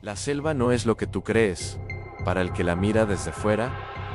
La selva no es lo que tú crees, para el que la mira desde fuera,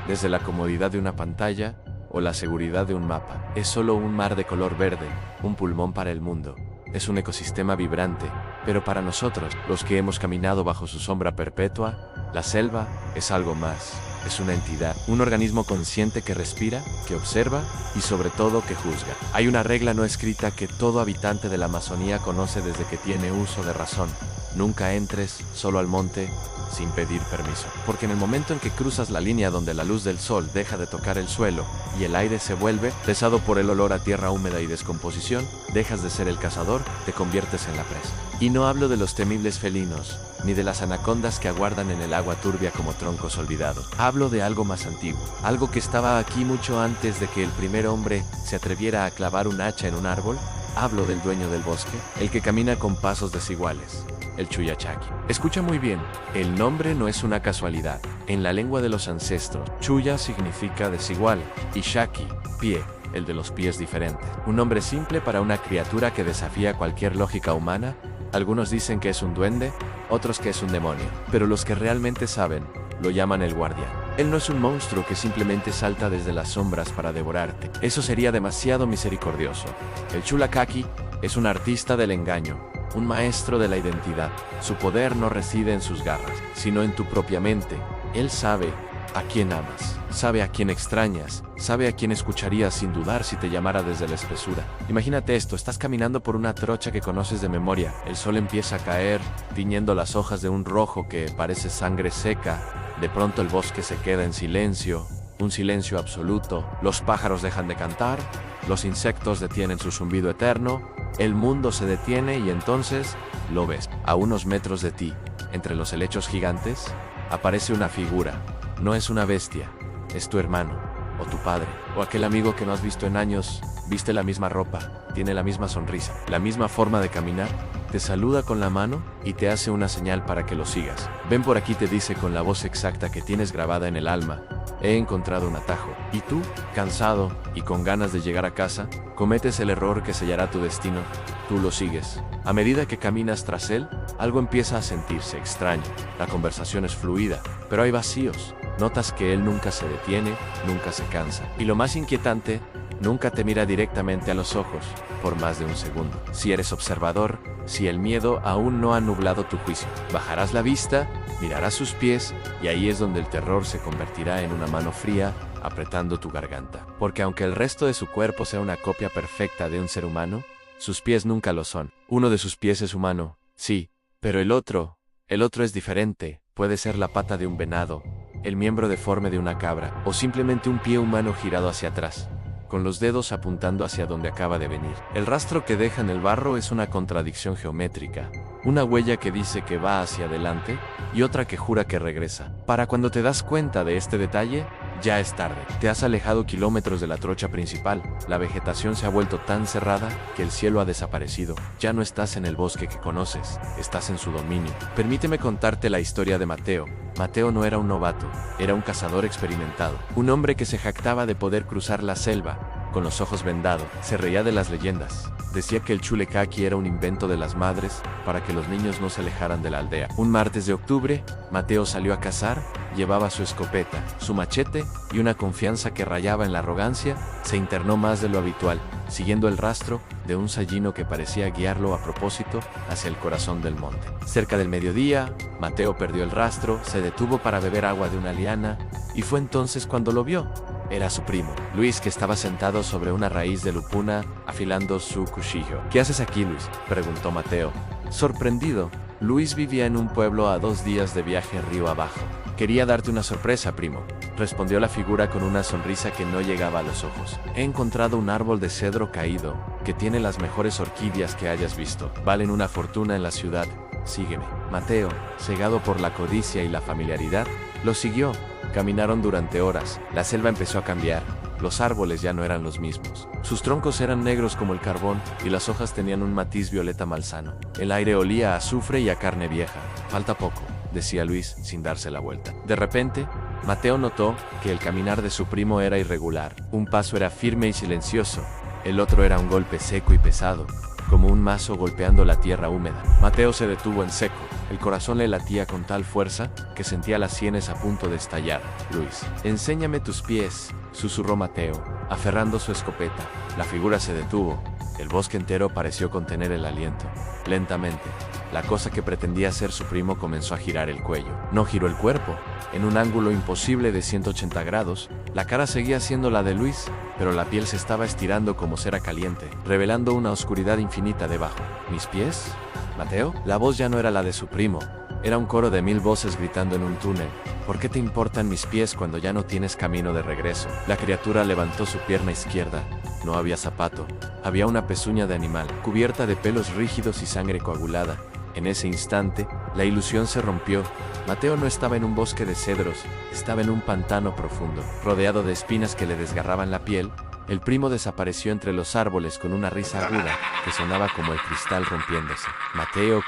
desde la comodidad de una pantalla o la seguridad de un mapa. Es solo un mar de color verde, un pulmón para el mundo. Es un ecosistema vibrante, pero para nosotros, los que hemos caminado bajo su sombra perpetua, la selva es algo más. Es una entidad, un organismo consciente que respira, que observa y sobre todo que juzga. Hay una regla no escrita que todo habitante de la Amazonía conoce desde que tiene uso de razón. Nunca entres solo al monte sin pedir permiso. Porque en el momento en que cruzas la línea donde la luz del sol deja de tocar el suelo y el aire se vuelve pesado por el olor a tierra húmeda y descomposición, dejas de ser el cazador, te conviertes en la presa. Y no hablo de los temibles felinos, ni de las anacondas que aguardan en el agua turbia como troncos olvidados. Hablo de algo más antiguo, algo que estaba aquí mucho antes de que el primer hombre se atreviera a clavar un hacha en un árbol. Hablo del dueño del bosque, el que camina con pasos desiguales, el Chuyachaki. Escucha muy bien, el nombre no es una casualidad. En la lengua de los ancestros, Chuya significa desigual y Shaki, pie, el de los pies diferentes. Un nombre simple para una criatura que desafía cualquier lógica humana. Algunos dicen que es un duende, otros que es un demonio, pero los que realmente saben, lo llaman el guardián. Él no es un monstruo que simplemente salta desde las sombras para devorarte. Eso sería demasiado misericordioso. El Chulakaki es un artista del engaño, un maestro de la identidad. Su poder no reside en sus garras, sino en tu propia mente. Él sabe a quién amas, sabe a quién extrañas, sabe a quién escucharías sin dudar si te llamara desde la espesura. Imagínate esto, estás caminando por una trocha que conoces de memoria, el sol empieza a caer, tiñendo las hojas de un rojo que parece sangre seca, de pronto el bosque se queda en silencio, un silencio absoluto, los pájaros dejan de cantar, los insectos detienen su zumbido eterno, el mundo se detiene y entonces lo ves. A unos metros de ti, entre los helechos gigantes, aparece una figura. No es una bestia, es tu hermano, o tu padre, o aquel amigo que no has visto en años. Viste la misma ropa, tiene la misma sonrisa, la misma forma de caminar, te saluda con la mano y te hace una señal para que lo sigas. Ven por aquí, te dice con la voz exacta que tienes grabada en el alma. He encontrado un atajo. Y tú, cansado y con ganas de llegar a casa, cometes el error que sellará tu destino. Tú lo sigues. A medida que caminas tras él, algo empieza a sentirse extraño. La conversación es fluida, pero hay vacíos. Notas que él nunca se detiene, nunca se cansa. Y lo más inquietante, nunca te mira directamente a los ojos, por más de un segundo. Si eres observador, si el miedo aún no ha nublado tu juicio, bajarás la vista, mirarás sus pies, y ahí es donde el terror se convertirá en una mano fría, apretando tu garganta. Porque aunque el resto de su cuerpo sea una copia perfecta de un ser humano, sus pies nunca lo son. Uno de sus pies es humano, sí, pero el otro es diferente. Puede ser la pata de un venado, el miembro deforme de una cabra, o simplemente un pie humano girado hacia atrás, con los dedos apuntando hacia donde acaba de venir. El rastro que deja en el barro es una contradicción geométrica, una huella que dice que va hacia adelante y otra que jura que regresa. Para cuando te das cuenta de este detalle, ya es tarde. Te has alejado kilómetros de la trocha principal, la vegetación se ha vuelto tan cerrada que el cielo ha desaparecido. Ya no estás en el bosque que conoces, estás en su dominio. Permíteme contarte la historia de Mateo. Mateo no era un novato, era un cazador experimentado, un hombre que se jactaba de poder cruzar la selva con los ojos vendados. Se reía de las leyendas. Decía que el Chulekaki era un invento de las madres para que los niños no se alejaran de la aldea. Un martes de octubre, Mateo salió a cazar, llevaba su escopeta, su machete y una confianza que rayaba en la arrogancia. Se internó más de lo habitual, siguiendo el rastro de un sallino que parecía guiarlo a propósito hacia el corazón del monte. Cerca del mediodía, Mateo perdió el rastro, se detuvo para beber agua de una liana y fue entonces cuando lo vio. Era su primo, Luis, que estaba sentado sobre una raíz de lupuna, afilando su cuchillo. ¿Qué haces aquí, Luis?, preguntó Mateo. Sorprendido, Luis vivía en un pueblo a 2 días de viaje río abajo. Quería darte una sorpresa, primo, respondió la figura con una sonrisa que no llegaba a los ojos. He encontrado un árbol de cedro caído, que tiene las mejores orquídeas que hayas visto. Valen una fortuna en la ciudad. Sígueme. Mateo, cegado por la codicia y la familiaridad, lo siguió. Caminaron durante horas. La selva empezó a cambiar. Los árboles ya no eran los mismos. Sus troncos eran negros como el carbón y las hojas tenían un matiz violeta malsano. El aire olía a azufre y a carne vieja. Falta poco, decía Luis sin darse la vuelta. De repente, Mateo notó que el caminar de su primo era irregular. Un paso era firme y silencioso, El otro era un golpe seco y pesado, como un mazo golpeando la tierra húmeda. Mateo se detuvo en seco. El corazón le latía con tal fuerza que sentía las sienes a punto de estallar. Luis, enséñame tus pies, susurró Mateo, aferrando su escopeta. La figura se detuvo. El bosque entero pareció contener el aliento. Lentamente, la cosa que pretendía ser su primo comenzó a girar el cuello. No giró el cuerpo. En un ángulo imposible de 180 grados, la cara seguía siendo la de Luis, pero la piel se estaba estirando como cera caliente, revelando una oscuridad infinita debajo. ¿Mis pies? ¿Mateo? La voz ya no era la de su primo. Era un coro de 1000 voces gritando en un túnel. ¿Por qué te importan mis pies cuando ya no tienes camino de regreso? La criatura levantó su pierna izquierda. No había zapato. Había una pezuña de animal, cubierta de pelos rígidos y sangre coagulada. En ese instante, la ilusión se rompió. Mateo no estaba en un bosque de cedros, estaba en un pantano profundo. Rodeado de espinas que le desgarraban la piel, el primo desapareció entre los árboles con una risa aguda que sonaba como el cristal rompiéndose. Mateo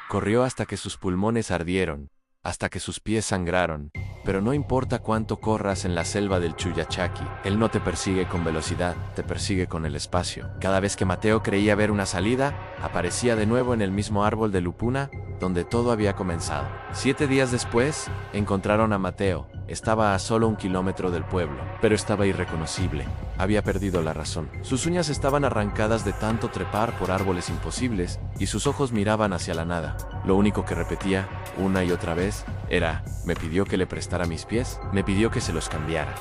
corrió hasta que sus pulmones ardieron, hasta que sus pies sangraron. Pero no importa cuánto corras en la selva del Chuyachaki, él no te persigue con velocidad, te persigue con el espacio. Cada vez que Mateo creía ver una salida, aparecía de nuevo en el mismo árbol de Lupuna, donde todo había comenzado. 7 días después, encontraron a Mateo. Estaba a solo 1 kilómetro del pueblo, pero estaba irreconocible. Había perdido la razón. Sus uñas estaban arrancadas de tanto trepar por árboles imposibles, y sus ojos miraban hacia la nada. Lo único que repetía, una y otra vez, era: me pidió que le prestara mis pies, me pidió que se los cambiara.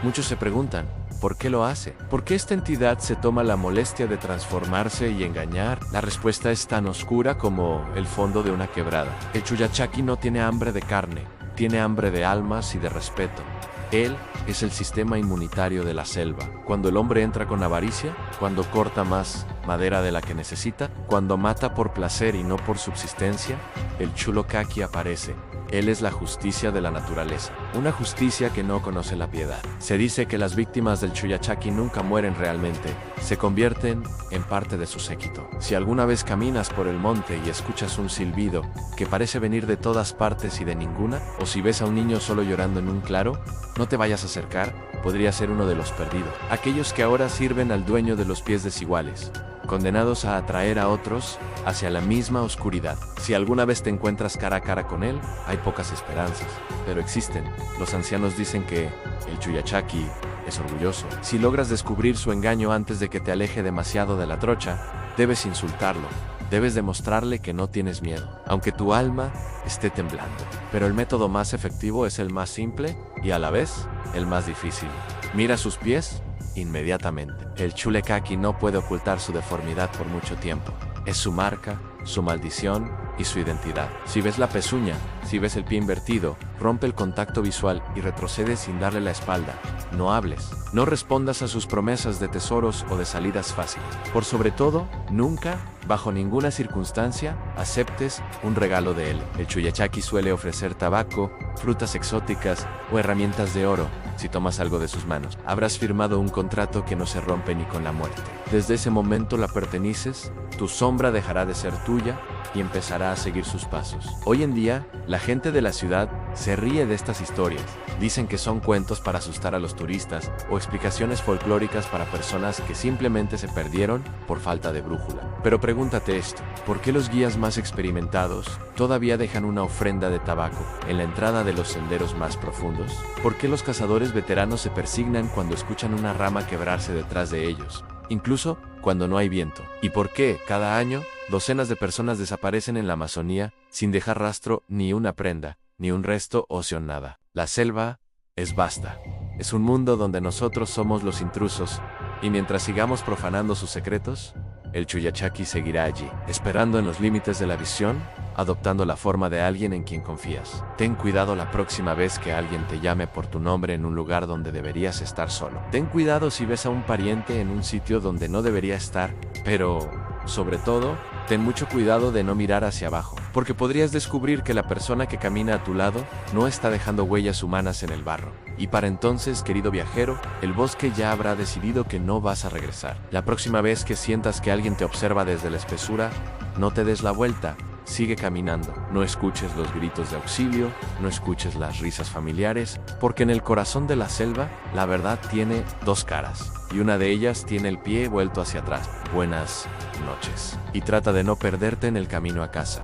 Muchos se preguntan, ¿por qué lo hace? ¿Por qué esta entidad se toma la molestia de transformarse y engañar? La respuesta es tan oscura como el fondo de una quebrada. El Chuyachaki no tiene hambre de carne, tiene hambre de almas y de respeto. Él es el sistema inmunitario de la selva. Cuando el hombre entra con avaricia, cuando corta más madera de la que necesita, cuando mata por placer y no por subsistencia, el Chulokaki aparece. Él es la justicia de la naturaleza, una justicia que no conoce la piedad. Se dice que las víctimas del Chuyachaki nunca mueren realmente, se convierten en parte de su séquito. Si alguna vez caminas por el monte y escuchas un silbido que parece venir de todas partes y de ninguna, o si ves a un niño solo llorando en un claro, no te vayas a acercar, podría ser uno de los perdidos. Aquellos que ahora sirven al dueño de los pies desiguales, condenados a atraer a otros hacia la misma oscuridad. Si alguna vez te encuentras cara a cara con él, hay pocas esperanzas, pero existen. Los ancianos dicen que el Chuyachaki es orgulloso. Si logras descubrir su engaño antes de que te aleje demasiado de la trocha, debes insultarlo. Debes demostrarle que no tienes miedo, aunque tu alma esté temblando. Pero el método más efectivo es el más simple y a la vez el más difícil. Mira sus pies inmediatamente. El Chulekaki no puede ocultar su deformidad por mucho tiempo. Es su marca, su maldición y su identidad. Si ves la pezuña, si ves el pie invertido, rompe el contacto visual y retrocede sin darle la espalda. No hables, no respondas a sus promesas de tesoros o de salidas fáciles. Por sobre todo, nunca, bajo ninguna circunstancia, aceptes un regalo de él. El Chuyachaki suele ofrecer tabaco, frutas exóticas o herramientas de oro. Si tomas algo de sus manos, habrás firmado un contrato que no se rompe ni con la muerte. Desde ese momento la perteneces, tu sombra dejará de ser tuya y empezará a seguir sus pasos. Hoy en día, la gente de la ciudad se ríe de estas historias. Dicen que son cuentos para asustar a los turistas o explicaciones folclóricas para personas que simplemente se perdieron por falta de brújula. Pero pregúntate esto, ¿por qué los guías más experimentados todavía dejan una ofrenda de tabaco en la entrada de los senderos más profundos? ¿Por qué los cazadores veteranos se persignan cuando escuchan una rama quebrarse detrás de ellos, incluso cuando no hay viento? ¿Y por qué, cada año, docenas de personas desaparecen en la Amazonía sin dejar rastro ni una prenda, ni un resto óseo nada? La selva es vasta. Es un mundo donde nosotros somos los intrusos, y mientras sigamos profanando sus secretos, el Chuyachaki seguirá allí, esperando en los límites de la visión, adoptando la forma de alguien en quien confías. Ten cuidado la próxima vez que alguien te llame por tu nombre en un lugar donde deberías estar solo. Ten cuidado si ves a un pariente en un sitio donde no debería estar, pero, sobre todo, ten mucho cuidado de no mirar hacia abajo, porque podrías descubrir que la persona que camina a tu lado no está dejando huellas humanas en el barro. Y para entonces, querido viajero, el bosque ya habrá decidido que no vas a regresar. La próxima vez que sientas que alguien te observa desde la espesura, no te des la vuelta, Sigue caminando, no escuches los gritos de auxilio, no escuches las risas familiares, porque en el corazón de la selva, la verdad tiene dos caras, y una de ellas tiene el pie vuelto hacia atrás. Buenas noches. Y trata de no perderte en el camino a casa.